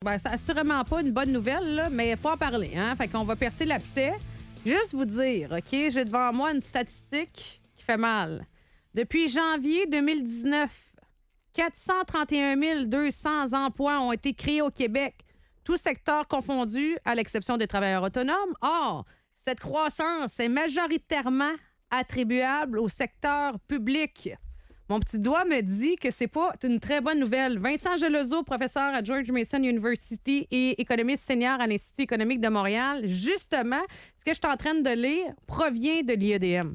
Ben, c'est assurément pas une bonne nouvelle, là, mais il faut en parler. Hein? Fait qu'on va percer l'abcès. Juste vous dire, OK, j'ai devant moi une statistique qui fait mal. Depuis janvier 2019, 431 200 emplois ont été créés au Québec, tous secteurs confondus, à l'exception des travailleurs autonomes. Or, cette croissance est majoritairement attribuable au secteur public. Mon petit doigt me dit que c'est pas une très bonne nouvelle. Vincent Gelozo, professeur à George Mason University et économiste senior à l'Institut économique de Montréal, justement, ce que je suis en train de lire provient de l'IEDM.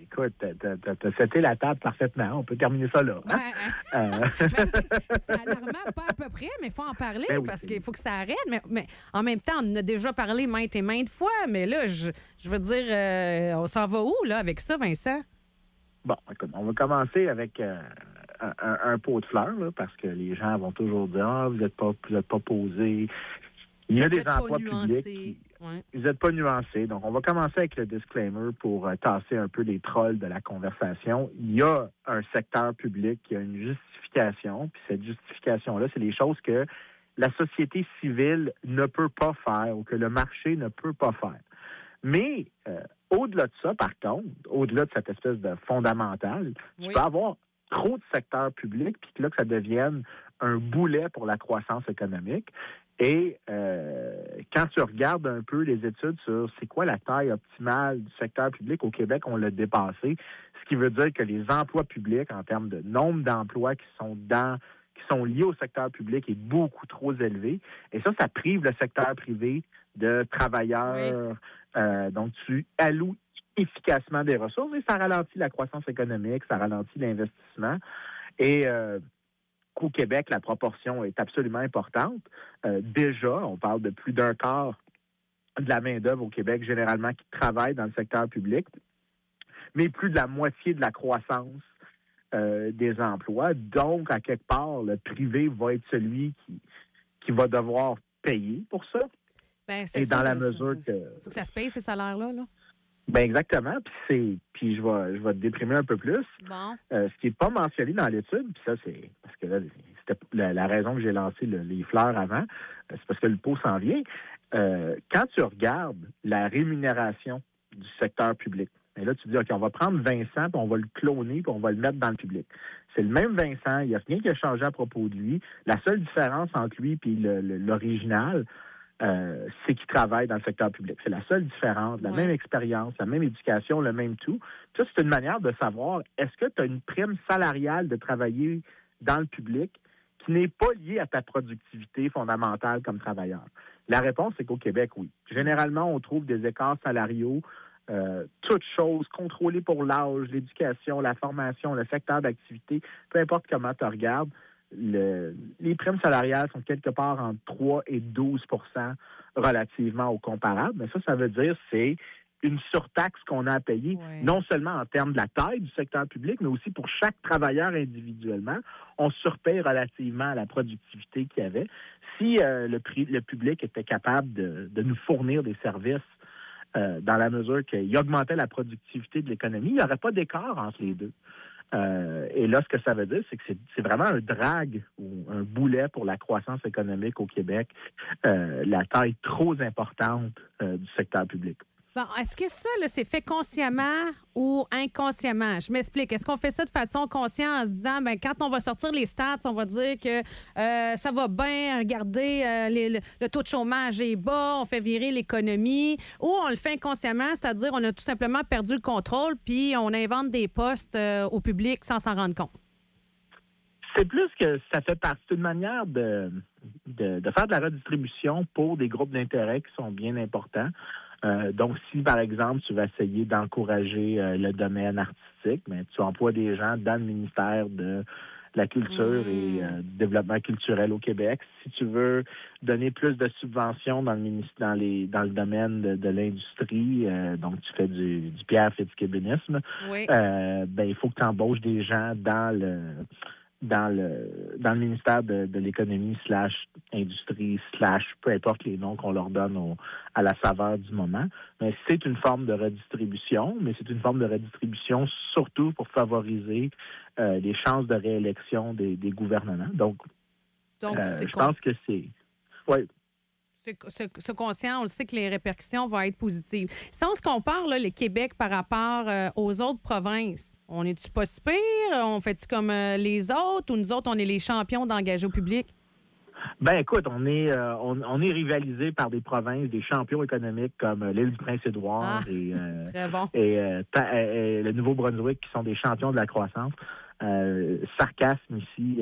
Écoute, t'as seté la table parfaitement. On peut terminer ça là. Hein? C'est alarmant, pas à peu près, mais il faut en parler parce qu'il faut que ça arrête. Mais en même temps, on en a déjà parlé maintes et maintes fois. Mais là, je veux dire, on s'en va où là avec ça, Vincent? Bon, écoute, on va commencer avec un pot de fleurs, là, parce que les gens vont toujours dire « Ah, vous n'êtes pas posé. » Il y a des emplois publics. Vous n'êtes pas nuancés. Donc, on va commencer avec le disclaimer pour tasser un peu les trolls de la conversation. Il y a un secteur public qui a une justification, puis cette justification-là, c'est les choses que la société civile ne peut pas faire ou que le marché ne peut pas faire. Mais au-delà de ça, par contre, au-delà de cette espèce de fondamental, tu peux avoir trop de secteurs publics, puis que là, que ça devienne un boulet pour la croissance économique. Et quand tu regardes un peu les études sur c'est quoi la taille optimale du secteur public au Québec, on l'a dépassé. Ce qui veut dire que les emplois publics, en termes de nombre d'emplois qui sont liés au secteur public, est beaucoup trop élevé. Et ça prive le secteur privé de travailleurs. Donc, tu alloues efficacement des ressources et ça ralentit la croissance économique, ça ralentit l'investissement. Et au Québec, la proportion est absolument importante. Déjà, on parle de plus d'un quart de la main-d'œuvre au Québec, généralement, qui travaille dans le secteur public, mais plus de la moitié de la croissance des emplois. Donc, à quelque part, le privé va être celui qui va devoir payer pour ça. Ben, c'est et ça, dans la mesure que... Il faut que ça se paye, ces salaires-là. Là. Ben exactement. Puis je vais te déprimer un peu plus. Bon. Ce qui n'est pas mentionné dans l'étude, puis ça, c'est parce que là, c'était la raison que j'ai lancé les fleurs avant, c'est parce que le pot s'en vient. Quand tu regardes la rémunération du secteur public, et là, tu te dis, OK, on va prendre Vincent, puis on va le cloner, puis on va le mettre dans le public. C'est le même Vincent, il n'y a rien qui a changé à propos de lui. La seule différence entre lui et l'original, c'est qu'il travaille dans le secteur public. C'est la seule différence, la même expérience, la même éducation, le même tout. Ça, c'est une manière de savoir, est-ce que tu as une prime salariale de travailler dans le public qui n'est pas liée à ta productivité fondamentale comme travailleur? La réponse, c'est qu'au Québec, oui. Généralement, on trouve des écarts salariaux, toutes choses contrôlées pour l'âge, l'éducation, la formation, le secteur d'activité, peu importe comment tu regardes. Les primes salariales sont quelque part entre 3 et 12 relativement au comparable. Mais ça veut dire c'est une surtaxe qu'on a à payer, non seulement en termes de la taille du secteur public, mais aussi pour chaque travailleur individuellement. On surpaye relativement à la productivité qu'il y avait. Si le public était capable de nous fournir des services dans la mesure qu'il augmentait la productivité de l'économie, il n'y aurait pas d'écart entre les deux. Et là, ce que ça veut dire, c'est que c'est vraiment un drag ou un boulet pour la croissance économique au Québec, la taille trop importante du secteur public. Bon, est-ce que ça, là, c'est fait consciemment ou inconsciemment? Je m'explique. Est-ce qu'on fait ça de façon consciente en se disant, ben quand on va sortir les stats, on va dire que ça va bien, regardez, le taux de chômage est bas, on fait virer l'économie, ou on le fait inconsciemment, c'est-à-dire on a tout simplement perdu le contrôle puis on invente des postes au public sans s'en rendre compte? C'est plus que ça fait partie d'une manière de faire de la redistribution pour des groupes d'intérêt qui sont bien importants. Donc, si, par exemple, tu vas essayer d'encourager le domaine artistique, mais tu emploies des gens dans le ministère de la Culture et du Développement culturel au Québec. Si tu veux donner plus de subventions dans le domaine de l'industrie, donc tu fais du Pierre Fitzgibbоnisme, il faut que tu embauches des gens dans le ministère de l'économie / industrie / peu importe les noms qu'on leur donne à la saveur du moment. Mais c'est une forme de redistribution, mais c'est une forme de redistribution surtout pour favoriser les chances de réélection des gouvernements. Donc, Donc, je pense que c'est... Oui. C'est conscient, on le sait que les répercussions vont être positives. Si on se compare, là, le Québec par rapport aux autres provinces, on est-tu pas si pire? On fait-tu comme les autres ou nous autres, on est les champions d'engager au public? Ben écoute, on est rivalisé par des provinces, des champions économiques comme l'île du Prince-Édouard très bon. et le Nouveau-Brunswick qui sont des champions de la croissance. Sarcasme ici,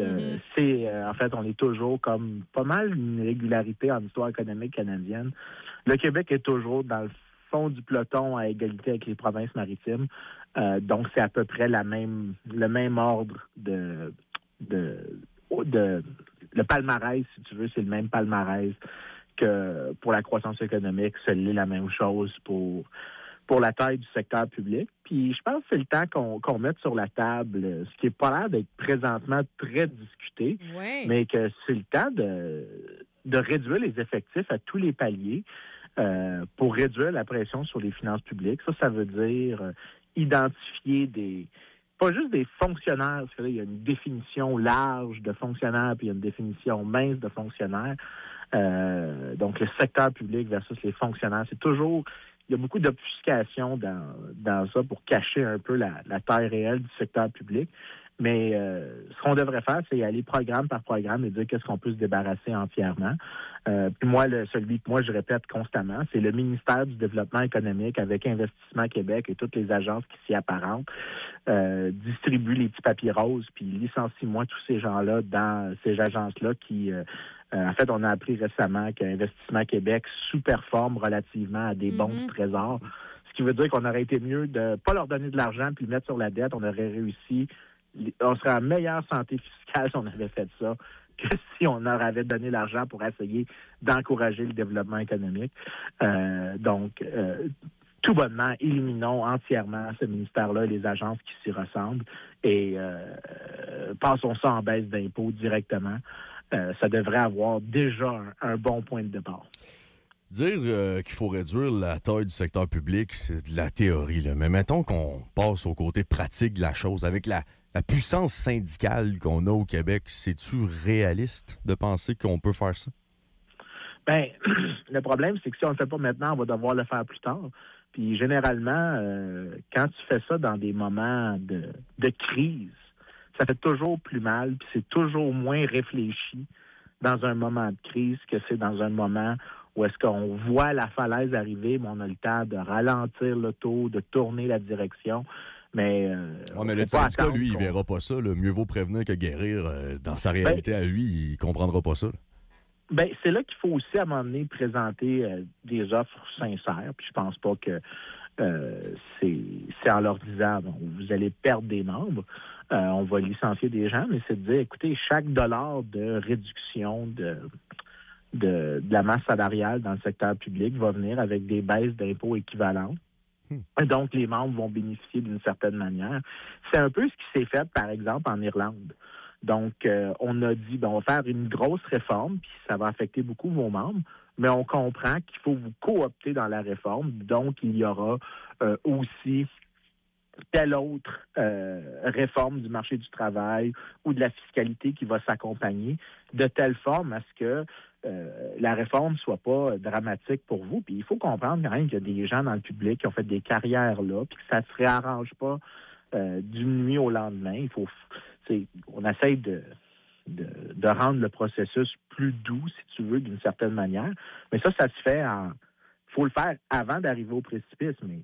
c'est en fait, on est toujours comme pas mal une régularité en histoire économique canadienne. Le Québec est toujours dans le fond du peloton à égalité avec les provinces maritimes. Donc, c'est à peu près le même ordre de le palmarès, si tu veux, c'est le même palmarès que pour la croissance économique. C'est la même chose pour la taille du secteur public. Puis je pense que c'est le temps qu'on mette sur la table ce qui est pas l'air d'être présentement très discuté, mais que c'est le temps de réduire les effectifs à tous les paliers pour réduire la pression sur les finances publiques. Ça veut dire identifier pas juste des fonctionnaires, parce que là, il y a une définition large de fonctionnaires, puis il y a une définition mince de fonctionnaires. Donc, le secteur public versus les fonctionnaires, c'est toujours... Il y a beaucoup d'obfuscation dans ça pour cacher un peu la taille réelle du secteur public. Mais ce qu'on devrait faire, c'est y aller programme par programme et dire qu'est-ce qu'on peut se débarrasser entièrement. Puis moi, celui que moi je répète constamment, c'est le ministère du Développement économique avec Investissement Québec et toutes les agences qui s'y apparentent distribue les petits papiers roses puis licencie-moi tous ces gens-là dans ces agences-là qui... en fait, on a appris récemment qu'Investissement Québec sous-performe relativement à des bons de trésor. Ce qui veut dire qu'on aurait été mieux de ne pas leur donner de l'argent puis le mettre sur la dette. On aurait réussi. On serait en meilleure santé fiscale si on avait fait ça que si on leur avait donné l'argent pour essayer d'encourager le développement économique. Donc, tout bonnement, éliminons entièrement ce ministère-là et les agences qui s'y ressemblent et passons ça en baisse d'impôts directement. Ça devrait avoir déjà un bon point de départ. Dire qu'il faut réduire la taille du secteur public, c'est de la théorie, là. Mais mettons qu'on passe au côté pratique de la chose. Avec la puissance syndicale qu'on a au Québec, c'est-tu réaliste de penser qu'on peut faire ça? Bien, le problème, c'est que si on ne le fait pas maintenant, on va devoir le faire plus tard. Puis généralement, quand tu fais ça dans des moments de crise, ça fait toujours plus mal, puis c'est toujours moins réfléchi dans un moment de crise que c'est dans un moment où est-ce qu'on voit la falaise arriver, mais on a le temps de ralentir l'auto, de tourner la direction. Mais le syndicat, lui, il verra pas ça. Là. Mieux vaut prévenir que guérir. Dans sa réalité à lui, il comprendra pas ça. Ben, c'est là qu'il faut aussi, à un moment donné, présenter des offres sincères. Puis je pense pas que c'est en leur disant vous allez perdre des membres, on va licencier des gens, mais c'est de dire, écoutez, chaque dollar de réduction de la masse salariale dans le secteur public va venir avec des baisses d'impôts équivalentes. Donc, les membres vont bénéficier d'une certaine manière. C'est un peu ce qui s'est fait, par exemple, en Irlande. Donc, on a dit, on va faire une grosse réforme, puis ça va affecter beaucoup vos membres, mais on comprend qu'il faut vous coopter dans la réforme. Donc, il y aura aussi telle autre réforme du marché du travail ou de la fiscalité qui va s'accompagner, de telle forme à ce que la réforme ne soit pas dramatique pour vous. Puis il faut comprendre quand même qu'il y a des gens dans le public qui ont fait des carrières là, puis que ça ne se réarrange pas d'une nuit au lendemain. On essaye de rendre le processus plus doux, si tu veux, d'une certaine manière. Mais ça se fait il faut le faire avant d'arriver au précipice, mais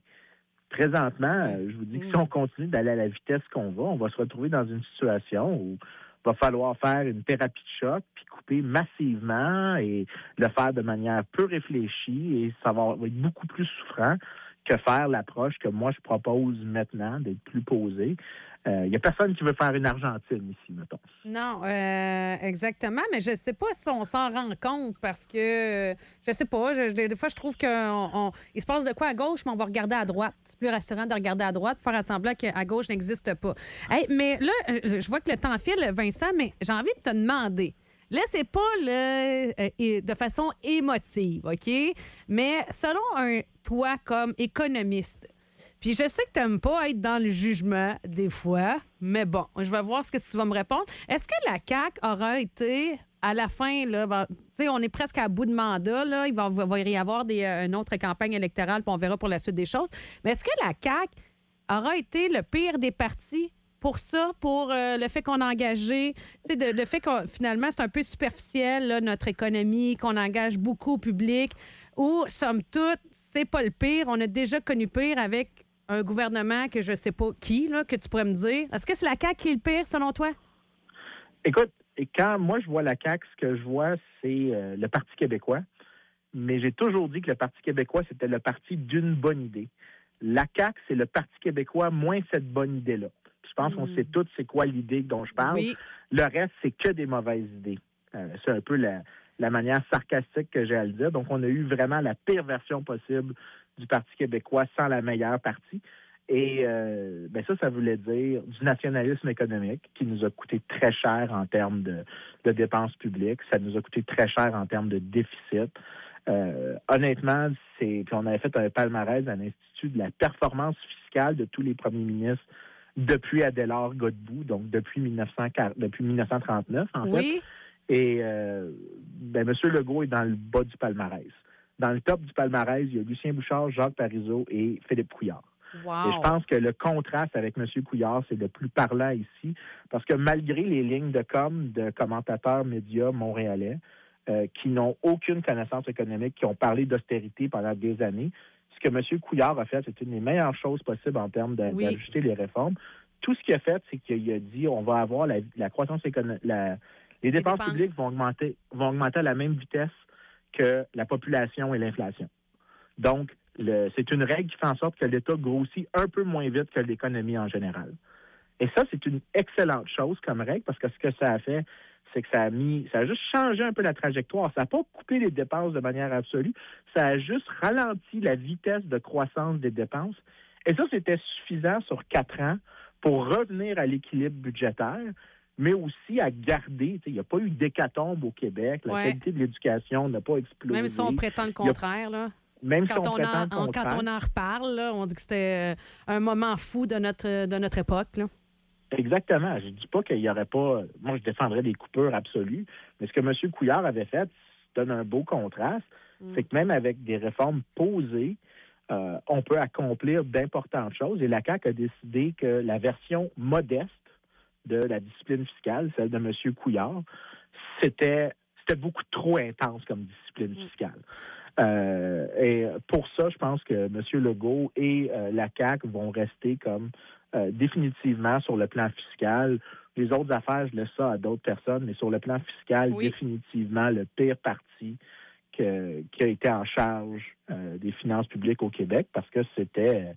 présentement, je vous dis que si on continue d'aller à la vitesse qu'on va, on va se retrouver dans une situation où il va falloir faire une thérapie de choc, puis couper massivement et le faire de manière peu réfléchie, et ça va être beaucoup plus souffrant que faire l'approche que moi je propose maintenant, d'être plus posé. Il n'y a personne qui veut faire une Argentine ici, mettons. Non, exactement, mais je ne sais pas si on s'en rend compte parce que, je sais pas, des fois, je trouve qu'il se passe de quoi à gauche, mais on va regarder à droite. C'est plus rassurant de regarder à droite, faire semblant qu'à gauche n'existe pas. Hey, mais là, je vois que le temps file, Vincent, mais j'ai envie de te demander. Là, c'est pas de façon émotive, OK? Mais selon toi, comme économiste, puis je sais que tu n'aimes pas être dans le jugement des fois, mais bon, je vais voir ce que tu vas me répondre. Est-ce que la CAQ aura été à la fin, là, on est presque à bout de mandat. Là. Il va y avoir une autre campagne électorale, puis on verra pour la suite des choses. Mais est-ce que la CAQ aura été le pire des partis pour ça, pour le fait qu'on a engagé, le fait que finalement, c'est un peu superficiel, là, notre économie, qu'on engage beaucoup au public, ou, somme toute, c'est pas le pire. On a déjà connu pire avec un gouvernement que je sais pas qui, là, que tu pourrais me dire. Est-ce que c'est la CAQ qui est le pire, selon toi? Écoute, quand moi je vois la CAQ, ce que je vois, c'est le Parti québécois. Mais j'ai toujours dit que le Parti québécois, c'était le parti d'une bonne idée. La CAQ, c'est le Parti québécois moins cette bonne idée-là. Je pense qu'on sait tous c'est quoi l'idée dont je parle. Oui. Le reste, c'est que des mauvaises idées. C'est un peu la manière sarcastique que j'ai à le dire. Donc, on a eu vraiment la pire version possible du Parti québécois sans la meilleure partie. Et ça voulait dire du nationalisme économique qui nous a coûté très cher en termes de dépenses publiques. Ça nous a coûté très cher en termes de déficit. Honnêtement, puis on avait fait un palmarès à l'Institut de la performance fiscale de tous les premiers ministres depuis Adélard Godbout, donc depuis 1939, en fait. Et M. Legault est dans le bas du palmarès. Dans le top du palmarès, il y a Lucien Bouchard, Jacques Parizeau et Philippe Couillard. Wow. Et je pense que le contraste avec M. Couillard, c'est le plus parlant ici, parce que malgré les lignes de de commentateurs médias montréalais, qui n'ont aucune connaissance économique, qui ont parlé d'austérité pendant des années, ce que M. Couillard a fait, c'est une des meilleures choses possibles en termes d'ajuster les réformes. Tout ce qu'il a fait, c'est qu'il a dit on va avoir la croissance économique, les dépenses publiques vont augmenter à la même vitesse que la population et l'inflation. Donc, c'est une règle qui fait en sorte que l'État grossit un peu moins vite que l'économie en général. Et ça, c'est une excellente chose comme règle parce que ce que ça a fait, c'est que ça a juste changé un peu la trajectoire. Ça n'a pas coupé les dépenses de manière absolue. Ça a juste ralenti la vitesse de croissance des dépenses. Et ça, c'était suffisant sur 4 ans pour revenir à l'équilibre budgétaire, mais aussi à garder. Il n'y a pas eu d'hécatombe au Québec. La qualité de l'éducation n'a pas explosé. Même si on prétend le contraire, là. Même quand, si on prétend quand on en reparle, là, on dit que c'était un moment fou de notre époque. Là. Exactement. Je ne dis pas qu'il n'y aurait pas... Moi, je défendrais des coupures absolues, mais ce que M. Couillard avait fait donne un beau contraste. C'est que même avec des réformes posées, on peut accomplir d'importantes choses. Et la CAQ a décidé que la version modeste de la discipline fiscale, celle de M. Couillard, c'était beaucoup trop intense comme discipline fiscale. Et pour ça, je pense que M. Legault et la CAQ vont rester comme définitivement sur le plan fiscal. Les autres affaires, je laisse ça à d'autres personnes, mais sur le plan fiscal, définitivement le pire parti qui a été en charge des finances publiques au Québec, parce que c'était,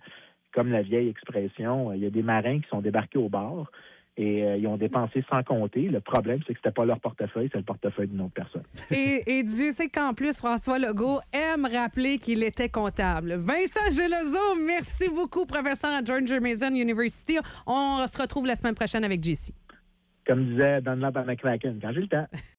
comme la vieille expression, il y a des marins qui sont débarqués au bord et ils ont dépensé sans compter. Le problème, c'est que c'était pas leur portefeuille, c'est le portefeuille d'une autre personne. Et Dieu sait qu'en plus, François Legault aime rappeler qu'il était comptable. Vincent Gelozo, merci beaucoup, professeur à George Mason University. On se retrouve la semaine prochaine avec JC. Comme disait Donald McCracken, quand j'ai le temps.